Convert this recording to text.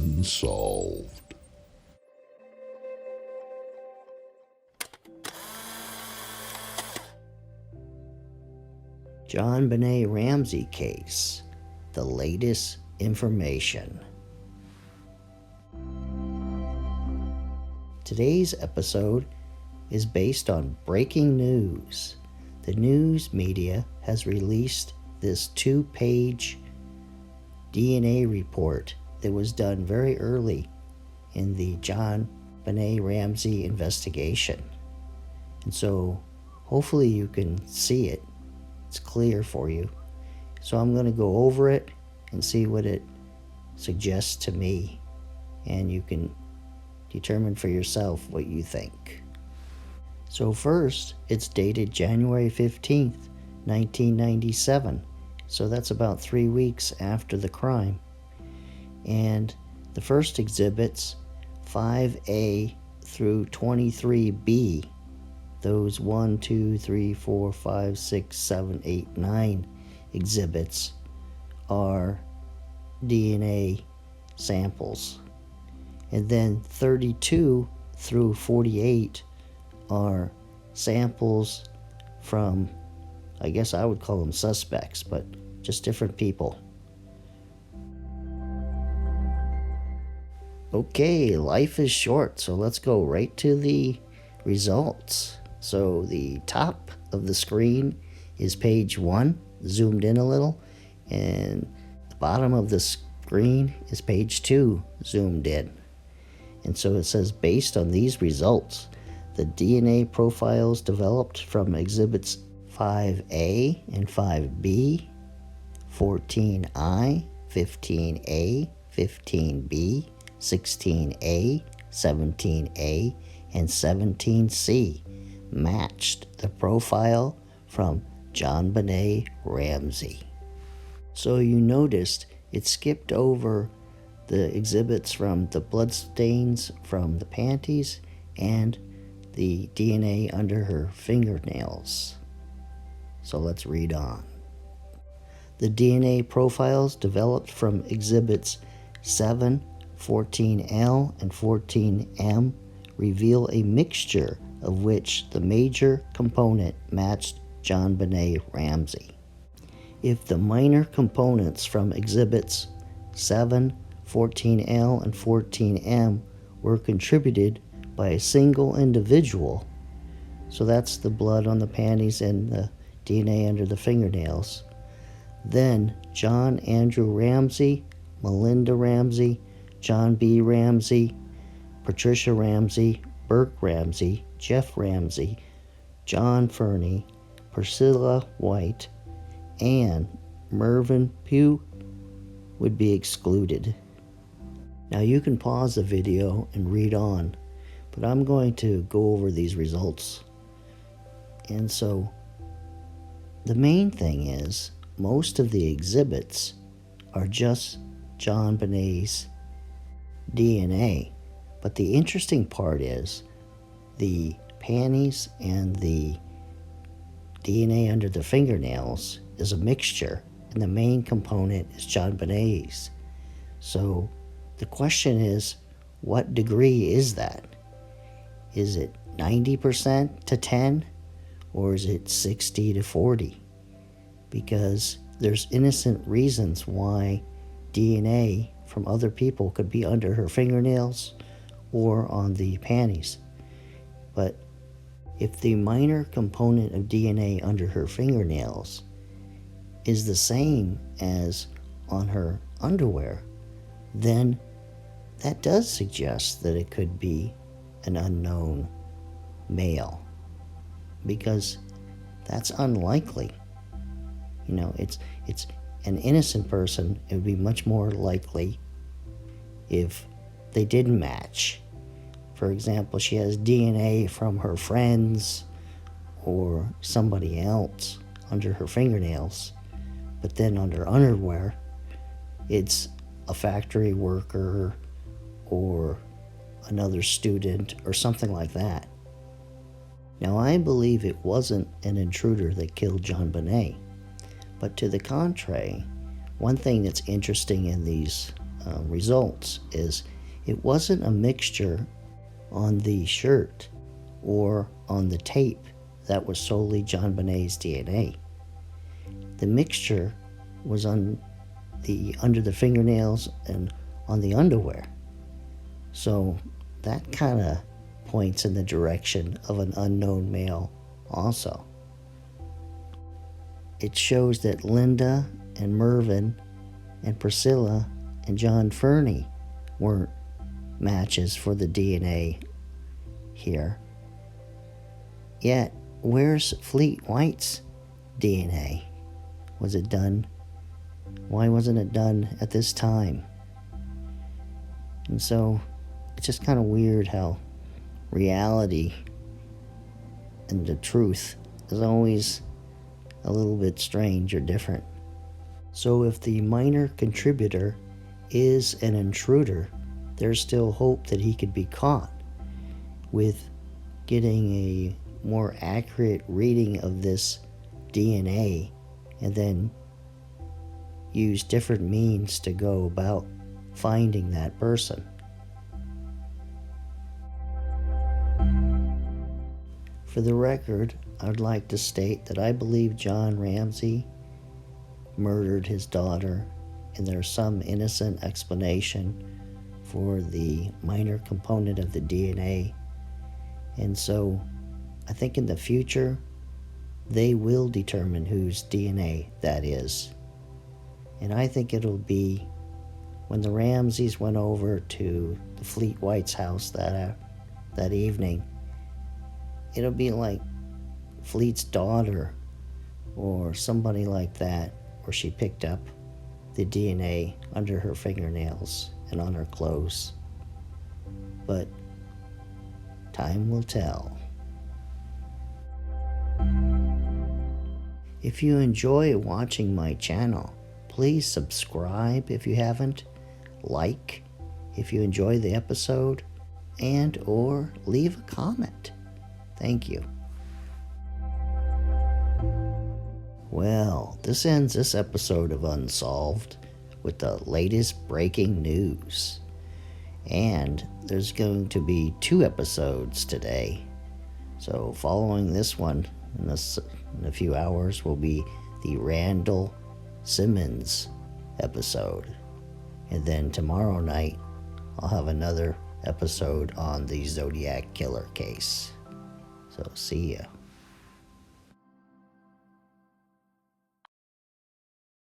Unsolved. JonBenet Ramsey Case, the latest information. Today's episode is based on breaking news. The news media has released this 2-page DNA report that was done very early in the JonBenet Ramsey investigation. And so hopefully you can see it. It's clear for you. So I'm going to go over it and see what it suggests to me, and you can determine for yourself what you think. So first, it's dated January 15th, 1997. So that's about 3 weeks after the crime. And the first exhibits, 5A through 23B, those 1, 2, 3, 4, 5, 6, 7, 8, 9 exhibits are DNA samples. And then 32 through 48 are samples from, I guess I would call them suspects, but just different people. Okay, life is short, so let's go right to the results. So the top of the screen is page 1, zoomed in a little, and the bottom of the screen is page 2, zoomed in. And so it says, based on these results, the DNA profiles developed from exhibits 5A and 5B, 14I, 15A, 15B, 16A, 17A, and 17C matched the profile from JonBenet Ramsey. So you noticed it skipped over the exhibits from the bloodstains from the panties and the DNA under her fingernails. So let's read on. The DNA profiles developed from exhibits 7, 14L, and 14M reveal a mixture of which the major component matched JonBenet Ramsey. If the minor components from exhibits 7, 14L, and 14M were contributed by a single individual, so that's the blood on the panties and the DNA under the fingernails, then John Andrew Ramsey, Melinda Ramsey, John B. Ramsey, Patricia Ramsey, Burke Ramsey, Jeff Ramsey, John Fernie, Priscilla White, and Mervyn Pugh would be excluded. Now you can pause the video and read on, but I'm going to go over these results. And so the main thing is most of the exhibits are just JonBenet's DNA. But the interesting part is the panties and the DNA under the fingernails is a mixture, and the main component is JonBenet's. So the question is, what degree is that? Is it 90% to 10, or is it 60 to 40? Because there's innocent reasons why DNA from other people could be under her fingernails or on the panties. But if the minor component of DNA under her fingernails is the same as on her underwear, then that does suggest that it could be an unknown male, because that's unlikely. You know, it's an innocent person. It would be much more likely if they didn't match. For example, she has DNA from her friends or somebody else under her fingernails, but then under underwear, it's a factory worker or another student or something like that. Now, I believe it wasn't an intruder that killed JonBenet, but to the contrary, one thing that's interesting in these results is it wasn't a mixture on the shirt or on the tape that was solely JonBenet's DNA. The mixture was on under the fingernails and on the underwear. So that kind of points in the direction of an unknown male also. It shows that Linda and Mervyn and Priscilla and John Fernie weren't matches for the DNA here. Yet, where's Fleet White's DNA? Was it done? Why wasn't it done at this time? And so, it's just kind of weird how reality and the truth is always a little bit strange or different. So if the minor contributor is an intruder, there's still hope that he could be caught with getting a more accurate reading of this DNA and then use different means to go about finding that person. For the record, I'd like to state that I believe John Ramsey murdered his daughter, and there's some innocent explanation for the minor component of the DNA. And so I think in the future, they will determine whose DNA that is. And I think it'll be when the Ramseys went over to the Fleet White's house that evening, it'll be like Fleet's daughter or somebody like that, where she picked up the DNA under her fingernails and on her clothes. But time will tell. If you enjoy watching my channel, please subscribe if you haven't, like if you enjoy the episode, and or leave a comment. Thank you. Well, this ends this episode of Unsolved with the latest breaking news. And there's going to be 2 episodes today. So following this one in a few hours will be the Randall Simmons episode. And then tomorrow night I'll have another episode on the Zodiac Killer case. So see ya.